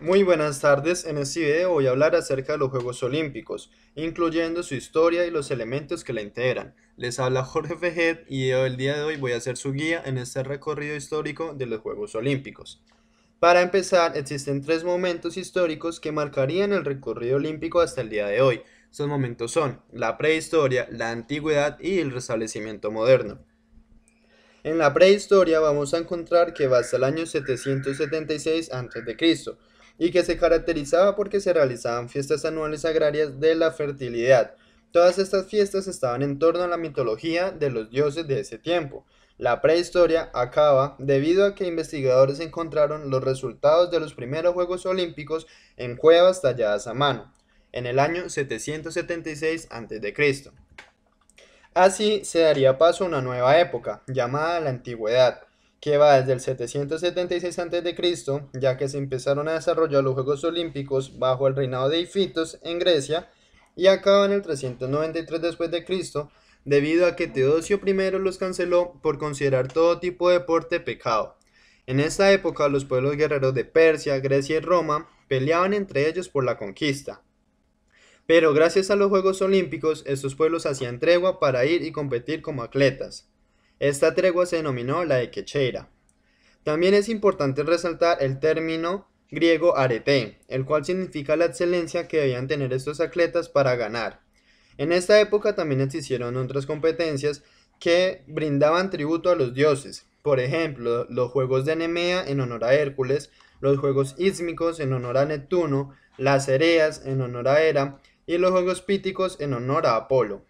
Muy buenas tardes, en este video voy a hablar acerca de los Juegos Olímpicos, incluyendo su historia y los elementos que la integran. Les habla Jorge Fejed y el día de hoy voy a ser su guía en este recorrido histórico de los Juegos Olímpicos. Para empezar, existen tres momentos históricos que marcarían el recorrido olímpico hasta el día de hoy. Estos momentos son la prehistoria, la antigüedad y el restablecimiento moderno. En la prehistoria vamos a encontrar que va hasta el año 776 a.C. y que se caracterizaba porque se realizaban fiestas anuales agrarias de la fertilidad. Todas estas fiestas estaban en torno a la mitología de los dioses de ese tiempo. La prehistoria acaba debido a que investigadores encontraron los resultados de los primeros Juegos Olímpicos en cuevas talladas a mano, en el año 776 a.C. Así se daría paso a una nueva época, llamada la Antigüedad, que va desde el 776 a.C., ya que se empezaron a desarrollar los Juegos Olímpicos bajo el reinado de Ifitos en Grecia, y acaba en el 393 después de Cristo, debido a que Teodosio I los canceló por considerar todo tipo de deporte pecado. En esta época, los pueblos guerreros de Persia, Grecia y Roma peleaban entre ellos por la conquista. Pero gracias a los Juegos Olímpicos, estos pueblos hacían tregua para ir y competir como atletas. Esta tregua se denominó la de Quecheira. También es importante resaltar el término griego arete, el cual significa la excelencia que debían tener estos atletas para ganar. En esta época también existieron otras competencias que brindaban tributo a los dioses, por ejemplo, los Juegos de Nemea en honor a Hércules, los Juegos Ísmicos en honor a Neptuno, las Ereas en honor a Hera y los Juegos Píticos en honor a Apolo.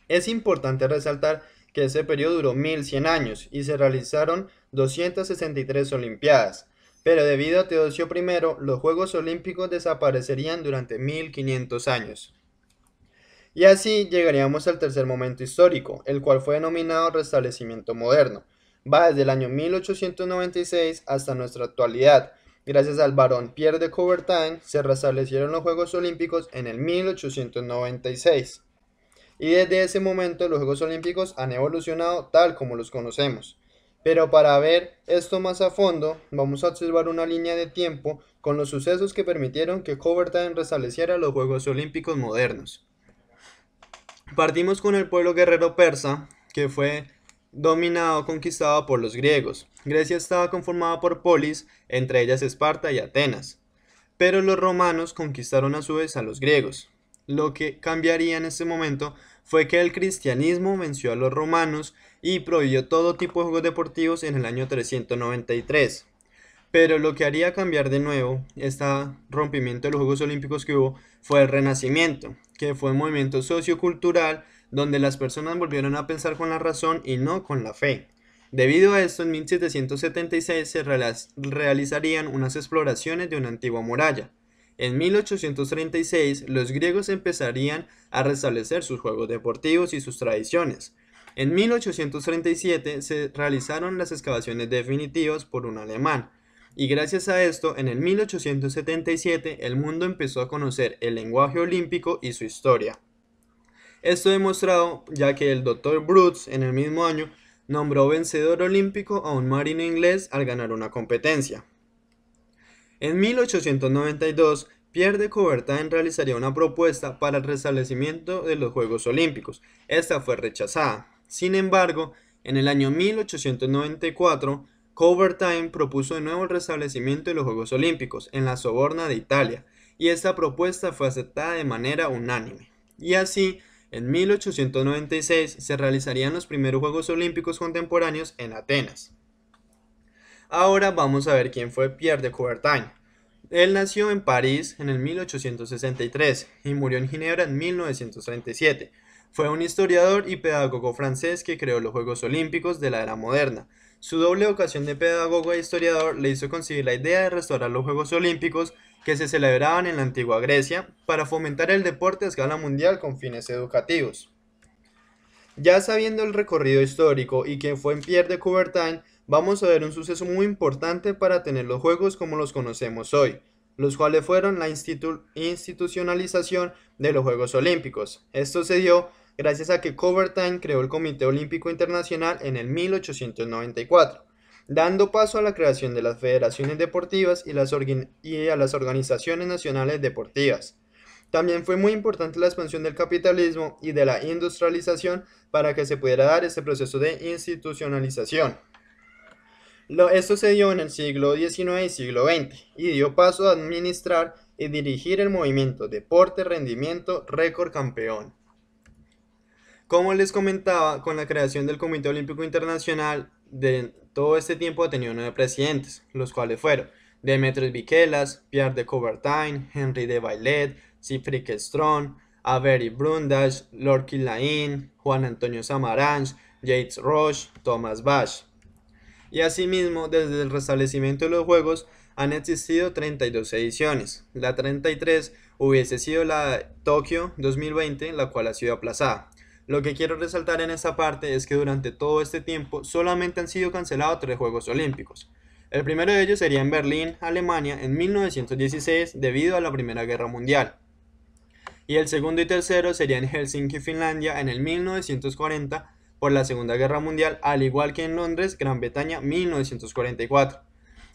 Es importante resaltar que ese periodo duró 1100 años y se realizaron 263 Olimpiadas, pero debido a Teodosio I, los Juegos Olímpicos desaparecerían durante 1500 años. Y así llegaríamos al tercer momento histórico, el cual fue denominado restablecimiento moderno. Va desde el año 1896 hasta nuestra actualidad. Gracias al barón Pierre de Coubertin se restablecieron los Juegos Olímpicos en el 1896. Y desde ese momento los Juegos Olímpicos han evolucionado tal como los conocemos. Pero para ver esto más a fondo, vamos a observar una línea de tiempo con los sucesos que permitieron que Coubertin restableciera los Juegos Olímpicos modernos. Partimos con el pueblo guerrero persa, que fue dominado, conquistado por los griegos. Grecia estaba conformada por polis, entre ellas Esparta y Atenas. Pero los romanos conquistaron a su vez a los griegos. Lo que cambiaría en este momento fue que el cristianismo venció a los romanos y prohibió todo tipo de juegos deportivos en el año 393. Pero lo que haría cambiar de nuevo este rompimiento de los Juegos Olímpicos que hubo fue el Renacimiento, que fue un movimiento sociocultural donde las personas volvieron a pensar con la razón y no con la fe. Debido a esto, en 1776 se realizarían unas exploraciones de una antigua muralla. En 1836, los griegos empezarían a restablecer sus juegos deportivos y sus tradiciones. En 1837 se realizaron las excavaciones definitivas por un alemán, y gracias a esto, en el 1877 el mundo empezó a conocer el lenguaje olímpico y su historia. Esto demostrado ya que el Dr. Brooks en el mismo año nombró vencedor olímpico a un marino inglés al ganar una competencia. En 1892, Pierre de Coubertin realizaría una propuesta para el restablecimiento de los Juegos Olímpicos. Esta fue rechazada. Sin embargo, en el año 1894, Coubertin propuso de nuevo el restablecimiento de los Juegos Olímpicos en la Soborna de Italia, y esta propuesta fue aceptada de manera unánime. Y así, en 1896 se realizarían los primeros Juegos Olímpicos contemporáneos en Atenas. Ahora vamos a ver quién fue Pierre de Coubertin. Él nació en París en el 1863 y murió en Ginebra en 1937. Fue un historiador y pedagogo francés que creó los Juegos Olímpicos de la era moderna. Su doble vocación de pedagogo e historiador le hizo concebir la idea de restaurar los Juegos Olímpicos que se celebraban en la antigua Grecia para fomentar el deporte a escala mundial con fines educativos. Ya sabiendo el recorrido histórico y quién fue Pierre de Coubertin, vamos a ver un suceso muy importante para tener los juegos como los conocemos hoy, los cuales fueron la institucionalización de los Juegos Olímpicos. Esto se dio gracias a que Coubertin creó el Comité Olímpico Internacional en el 1894. dando paso a la creación de las federaciones deportivas y a las organizaciones nacionales deportivas. También fue muy importante la expansión del capitalismo y de la industrialización para que se pudiera dar este proceso de institucionalización. Esto se dio en el siglo XIX y siglo XX y dio paso a administrar y dirigir el movimiento Deporte, Rendimiento, Récord Campeón. Como les comentaba, con la creación del Comité Olímpico Internacional, de todo este tiempo ha tenido 9 presidentes, los cuales fueron Demetrios Vikelas, Pierre de Coubertin, Henri de Bailet, Siegfried Strong, Avery Brundage, Lord Killain, Juan Antonio Samaranch, Jacques Roche, Thomas Bach. Y asimismo, desde el restablecimiento de los Juegos han existido 32 ediciones. La 33 hubiese sido la Tokio 2020, la cual ha sido aplazada. Lo que quiero resaltar en esta parte es que durante todo este tiempo solamente han sido cancelados 3 Juegos Olímpicos. El primero de ellos sería en Berlín, Alemania, en 1916 debido a la Primera Guerra Mundial. Y el segundo y tercero sería en Helsinki, Finlandia, en el 1940 por la Segunda Guerra Mundial, al igual que en Londres, Gran Bretaña, 1944.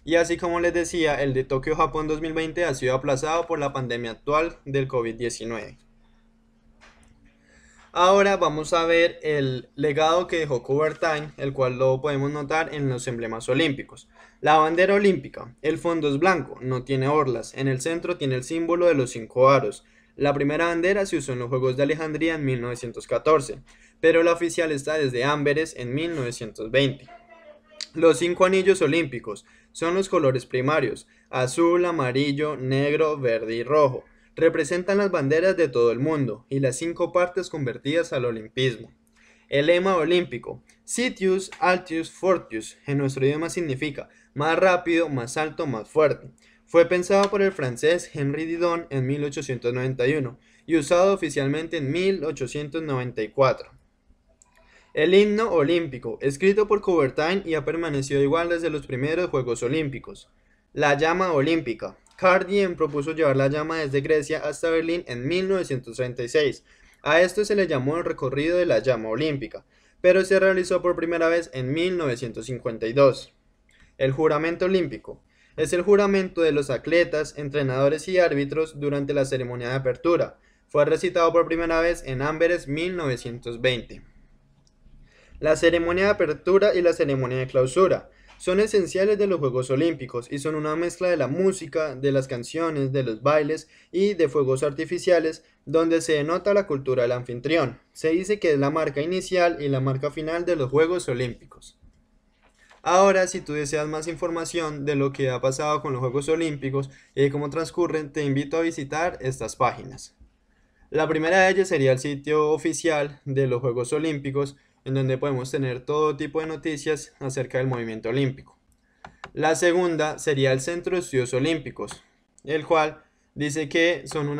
Y así como les decía, el de Tokio, Japón 2020 ha sido aplazado por la pandemia actual del COVID-19. Ahora vamos a ver el legado que dejó Coubertin, el cual lo podemos notar en los emblemas olímpicos. La bandera olímpica, el fondo es blanco, no tiene orlas, en el centro tiene el símbolo de los 5 aros. La primera bandera se usó en los Juegos de Alejandría en 1914, pero la oficial está desde Amberes en 1920. Los 5 anillos olímpicos son los colores primarios, azul, amarillo, negro, verde y rojo. Representan las banderas de todo el mundo y las 5 partes convertidas al olimpismo. El lema olímpico, Citius, Altius, Fortius, en nuestro idioma significa más rápido, más alto, más fuerte. Fue pensado por el francés Henri Didon en 1891 y usado oficialmente en 1894. El himno olímpico, escrito por Coubertin y ha permanecido igual desde los primeros Juegos Olímpicos. La llama olímpica. Carl Diem propuso llevar la llama desde Grecia hasta Berlín en 1936. A esto se le llamó el recorrido de la llama olímpica, pero se realizó por primera vez en 1952. El juramento olímpico. Es el juramento de los atletas, entrenadores y árbitros durante la ceremonia de apertura. Fue recitado por primera vez en Amberes 1920. La ceremonia de apertura y la ceremonia de clausura son esenciales de los Juegos Olímpicos y son una mezcla de la música, de las canciones, de los bailes y de fuegos artificiales donde se denota la cultura del anfitrión. Se dice que es la marca inicial y la marca final de los Juegos Olímpicos. Ahora, si tú deseas más información de lo que ha pasado con los Juegos Olímpicos y de cómo transcurren, te invito a visitar estas páginas. La primera de ellas sería el sitio oficial de los Juegos Olímpicos, en donde podemos tener todo tipo de noticias acerca del movimiento olímpico. La segunda sería el Centro de Estudios Olímpicos, el cual dice que son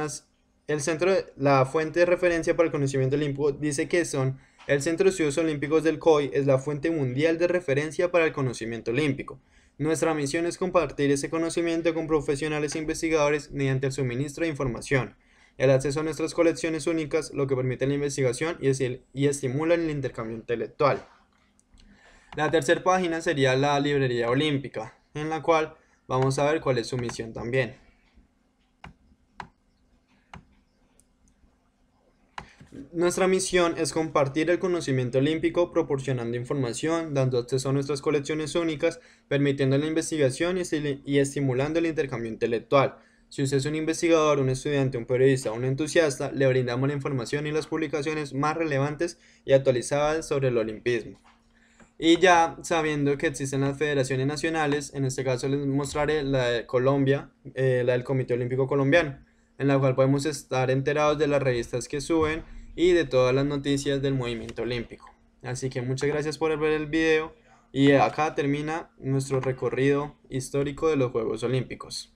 la fuente de referencia para el conocimiento olímpico dice que son el Centro de Estudios Olímpicos del COI es la fuente mundial de referencia para el conocimiento olímpico. Nuestra misión es compartir ese conocimiento con profesionales e investigadores mediante el suministro de información, el acceso a nuestras colecciones únicas, lo que permite la investigación y estimula el intercambio intelectual. La tercera página sería la librería olímpica, en la cual vamos a ver cuál es su misión también. Nuestra misión es compartir el conocimiento olímpico proporcionando información, dando acceso a nuestras colecciones únicas, permitiendo la investigación y estimulando el intercambio intelectual. Si usted es un investigador, un estudiante, un periodista o un entusiasta, le brindamos la información y las publicaciones más relevantes y actualizadas sobre el olimpismo. Y ya sabiendo que existen las federaciones nacionales, en este caso les mostraré la de Colombia, la del Comité Olímpico Colombiano, en la cual podemos estar enterados de las revistas que suben y de todas las noticias del movimiento olímpico. Así que muchas gracias por ver el video y acá termina nuestro recorrido histórico de los Juegos Olímpicos.